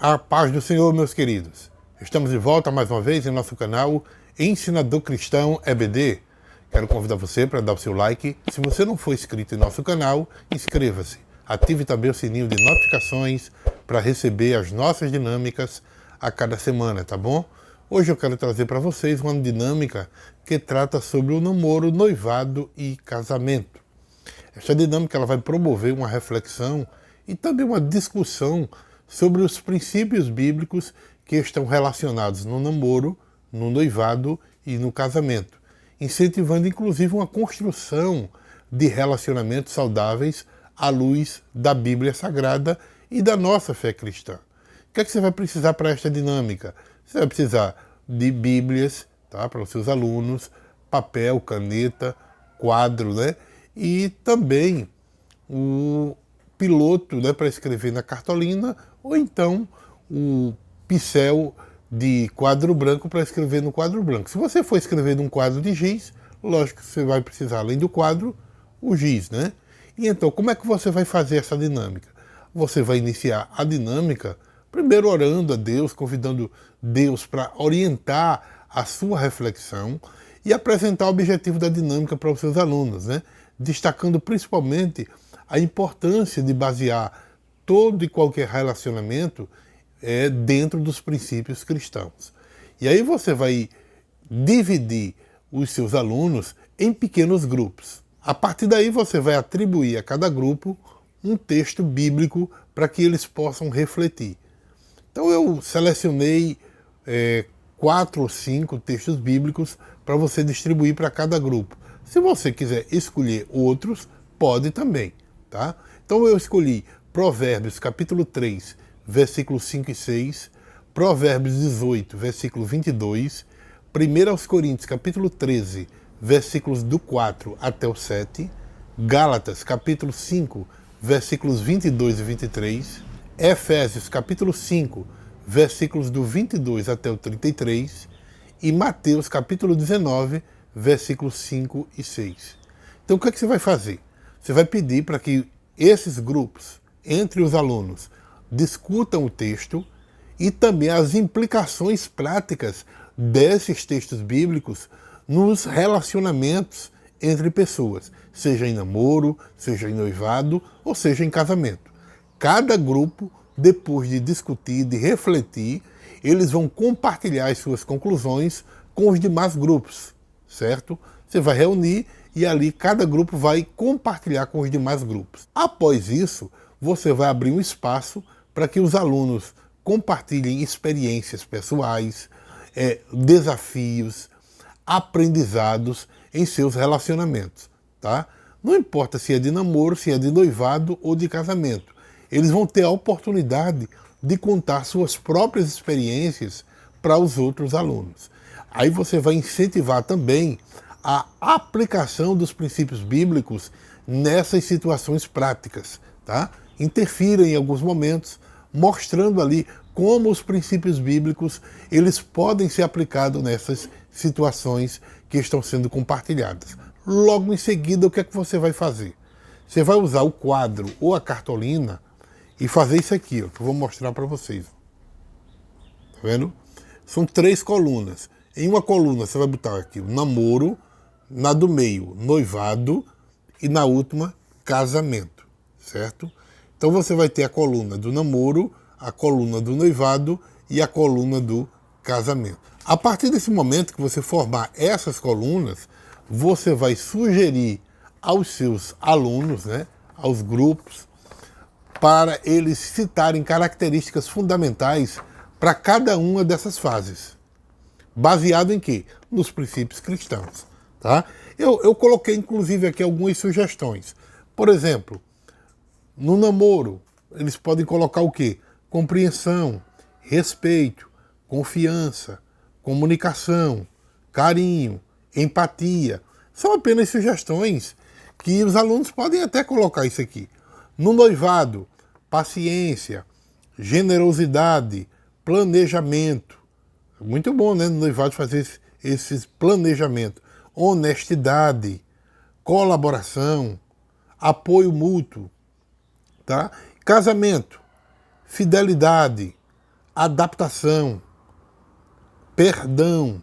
A paz do Senhor, meus queridos. Estamos de volta mais uma vez em nosso canal Ensinador Cristão EBD. Quero convidar você para dar o seu like. Se você não for inscrito em nosso canal, inscreva-se. Ative também o sininho de notificações para receber as nossas dinâmicas a cada semana, tá bom? Hoje eu quero trazer para vocês uma dinâmica que trata sobre o namoro, noivado e casamento. Esta dinâmica ela vai promover uma reflexão e também uma discussão sobre os princípios bíblicos que estão relacionados no namoro, no noivado e no casamento, incentivando inclusive uma construção de relacionamentos saudáveis à luz da Bíblia Sagrada e da nossa fé cristã. O que é que você vai precisar para esta dinâmica? Você vai precisar de Bíblias, tá, para os seus alunos, papel, caneta, quadro, né? E também o piloto, né, para escrever na cartolina, ou então o pincel de quadro branco para escrever no quadro branco. Se você for escrever num quadro de giz, lógico que você vai precisar, além do quadro, o giz, né? E então, como é que você vai fazer essa dinâmica? Você vai iniciar a dinâmica primeiro orando a Deus, convidando Deus para orientar a sua reflexão e apresentar o objetivo da dinâmica para os seus alunos, né? Destacando principalmente a importância de basear todo e qualquer relacionamento dentro dos princípios cristãos. E aí você vai dividir os seus alunos em pequenos grupos. A partir daí você vai atribuir a cada grupo um texto bíblico para que eles possam refletir. Então eu selecionei 4 ou 5 textos bíblicos para você distribuir para cada grupo. Se você quiser escolher outros, pode também, tá? Então eu escolhi Provérbios capítulo 3, versículos 5 e 6, Provérbios 18, versículo 22, 1 Coríntios capítulo 13, versículos do 4 até o 7, Gálatas capítulo 5, versículos 22 e 23, Efésios capítulo 5, versículos do 22 até o 33 e Mateus capítulo 19, versículos 5 e 6. Então o que é que você vai fazer? Você vai pedir para que esses grupos, entre os alunos, discutam o texto e também as implicações práticas desses textos bíblicos nos relacionamentos entre pessoas, seja em namoro, seja em noivado ou seja em casamento. Cada grupo, depois de discutir, de refletir, eles vão compartilhar as suas conclusões com os demais grupos, certo? Você vai reunir e ali cada grupo vai compartilhar com os demais grupos. Após isso, você vai abrir um espaço para que os alunos compartilhem experiências pessoais, desafios, aprendizados em seus relacionamentos, tá? Não importa se é de namoro, se é de noivado ou de casamento. Eles vão ter a oportunidade de contar suas próprias experiências para os outros alunos. Aí você vai incentivar também a aplicação dos princípios bíblicos nessas situações práticas, tá? Interfira em alguns momentos, mostrando ali como os princípios bíblicos eles podem ser aplicados nessas situações que estão sendo compartilhadas. Logo em seguida, o que é que você vai fazer? Você vai usar o quadro ou a cartolina e fazer isso aqui, ó, que eu vou mostrar para vocês. Tá vendo? São 3 colunas. Em uma coluna você vai botar aqui o namoro, na do meio, noivado e na última, casamento, certo? Então você vai ter a coluna do namoro, a coluna do noivado e a coluna do casamento. A partir desse momento que você formar essas colunas, você vai sugerir aos seus alunos, né, aos grupos, para eles citarem características fundamentais para cada uma dessas fases. Baseado em quê? Nos princípios cristãos. Tá? Eu coloquei inclusive aqui algumas sugestões. Por exemplo, no namoro, eles podem colocar o quê? Compreensão, respeito, confiança, comunicação, carinho, empatia. São apenas sugestões que os alunos podem até colocar isso aqui. No noivado, paciência, generosidade, planejamento. Muito bom, né? No noivado fazer esse planejamento. Honestidade, colaboração, apoio mútuo, tá? Casamento, fidelidade, adaptação, perdão,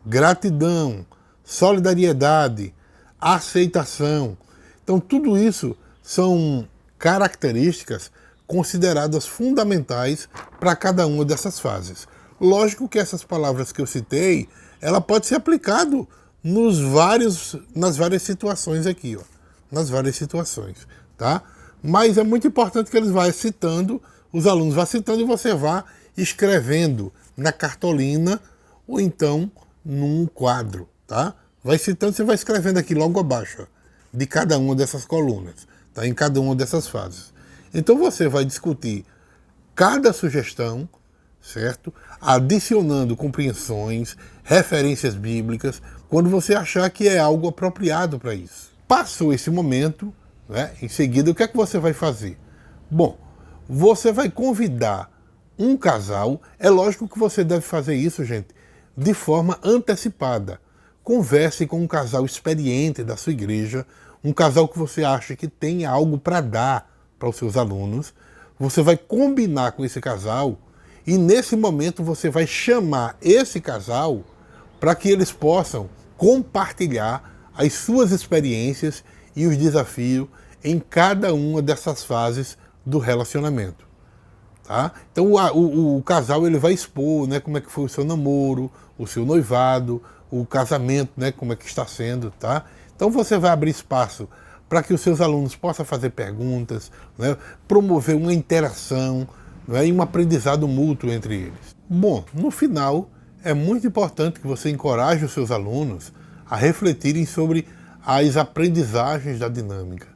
gratidão, solidariedade, aceitação. Então, tudo isso são características consideradas fundamentais para cada uma dessas fases. Lógico que essas palavras que eu citei, ela pode ser aplicado nas várias situações aqui, ó, nas várias situações, tá? Mas é muito importante que eles vá citando, os alunos vão citando e você vá escrevendo na cartolina ou então num quadro, tá? Vai citando, você vai escrevendo aqui logo abaixo, ó, de cada uma dessas colunas, tá? Em cada uma dessas fases. Então você vai discutir cada sugestão, certo? Adicionando compreensões, referências bíblicas, quando você achar que é algo apropriado para isso. Passou esse momento, né? Em seguida, o que é que você vai fazer? Bom, você vai convidar um casal. É lógico que você deve fazer isso, gente, de forma antecipada. Converse com um casal experiente da sua igreja, um casal que você acha que tem algo para dar para os seus alunos. Você vai combinar com esse casal e nesse momento você vai chamar esse casal para que eles possam compartilhar as suas experiências e os desafios em cada uma dessas fases do relacionamento. Tá? Então o casal ele vai expor, né, como é que foi o seu namoro, o seu noivado, o casamento, né, como é que está sendo. Tá? Então você vai abrir espaço para que os seus alunos possam fazer perguntas, né, promover uma interação, né, e um aprendizado mútuo entre eles. Bom, no final, é muito importante que você encoraje os seus alunos a refletirem sobre as aprendizagens da dinâmica,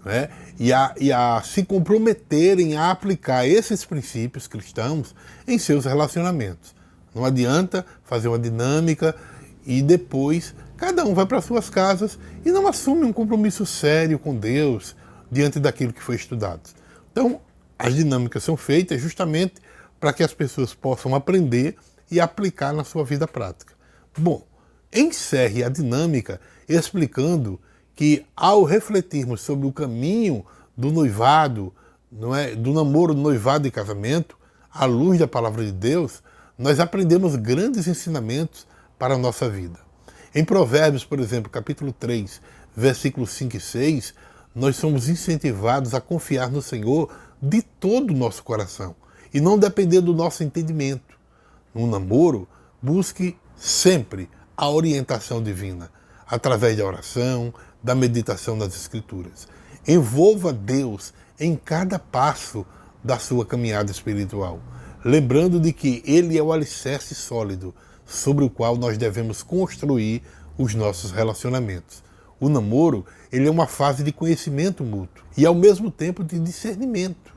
né, e a se comprometerem a aplicar esses princípios cristãos em seus relacionamentos. Não adianta fazer uma dinâmica e depois cada um vai para suas casas e não assume um compromisso sério com Deus diante daquilo que foi estudado. Então, as dinâmicas são feitas justamente para que as pessoas possam aprender e aplicar na sua vida prática. Bom, encerre a dinâmica explicando que ao refletirmos sobre o caminho do noivado, não é, do namoro, noivado e casamento, à luz da palavra de Deus, nós aprendemos grandes ensinamentos para a nossa vida. Em Provérbios, por exemplo, capítulo 3, versículos 5 e 6, nós somos incentivados a confiar no Senhor de todo o nosso coração e não depender do nosso entendimento. No namoro, busque sempre a orientação divina, através da oração, da meditação nas Escrituras. Envolva Deus em cada passo da sua caminhada espiritual, lembrando de que Ele é o alicerce sólido sobre o qual nós devemos construir os nossos relacionamentos. O namoro, ele é uma fase de conhecimento mútuo e ao mesmo tempo de discernimento.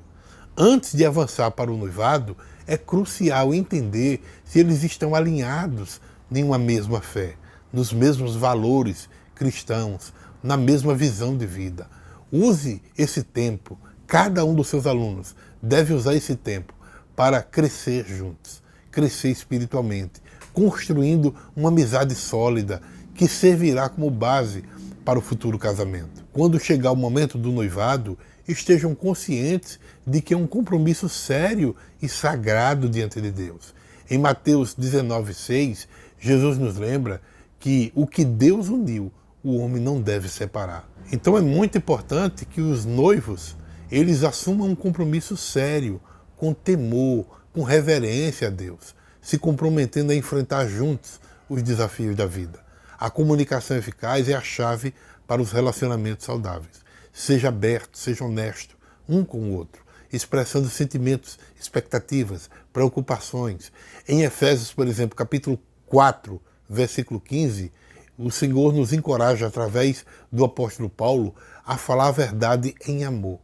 Antes de avançar para o noivado, é crucial entender se eles estão alinhados em uma mesma fé, nos mesmos valores cristãos, na mesma visão de vida. Use esse tempo, cada um dos seus alunos deve usar esse tempo para crescer juntos, crescer espiritualmente, construindo uma amizade sólida que servirá como base para o futuro casamento. Quando chegar o momento do noivado, estejam conscientes de que é um compromisso sério e sagrado diante de Deus. Em Mateus 19,6, Jesus nos lembra que o que Deus uniu, o homem não deve separar. Então é muito importante que os noivos, eles assumam um compromisso sério, com temor, com reverência a Deus, se comprometendo a enfrentar juntos os desafios da vida. A comunicação eficaz é a chave para os relacionamentos saudáveis. Seja aberto, seja honesto, um com o outro, expressando sentimentos, expectativas, preocupações. Em Efésios, por exemplo, capítulo 4, versículo 15, o Senhor nos encoraja, através do apóstolo Paulo, a falar a verdade em amor,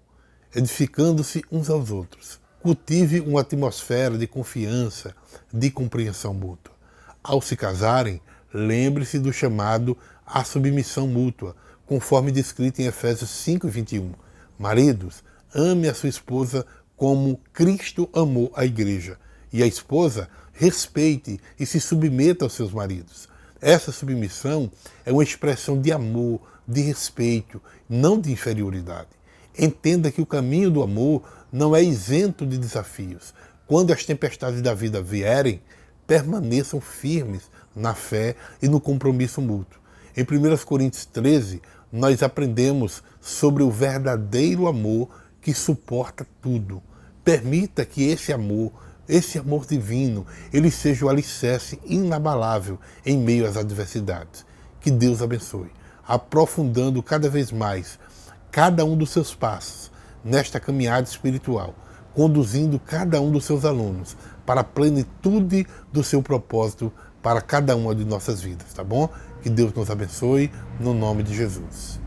edificando-se uns aos outros. Cultive uma atmosfera de confiança, de compreensão mútua. Ao se casarem, lembre-se do chamado à submissão mútua, conforme descrito em Efésios 5:21. Maridos, ame a sua esposa como Cristo amou a igreja, e a esposa respeite e se submeta aos seus maridos. Essa submissão é uma expressão de amor, de respeito, não de inferioridade. Entenda que o caminho do amor não é isento de desafios. Quando as tempestades da vida vierem, permaneçam firmes na fé e no compromisso mútuo. Em 1 Coríntios 13, nós aprendemos sobre o verdadeiro amor que suporta tudo. Permita que esse amor divino, ele seja o alicerce inabalável em meio às adversidades. Que Deus abençoe, aprofundando cada vez mais cada um dos seus passos nesta caminhada espiritual, conduzindo cada um dos seus alunos para a plenitude do seu propósito para cada uma de nossas vidas, tá bom? Que Deus nos abençoe, no nome de Jesus.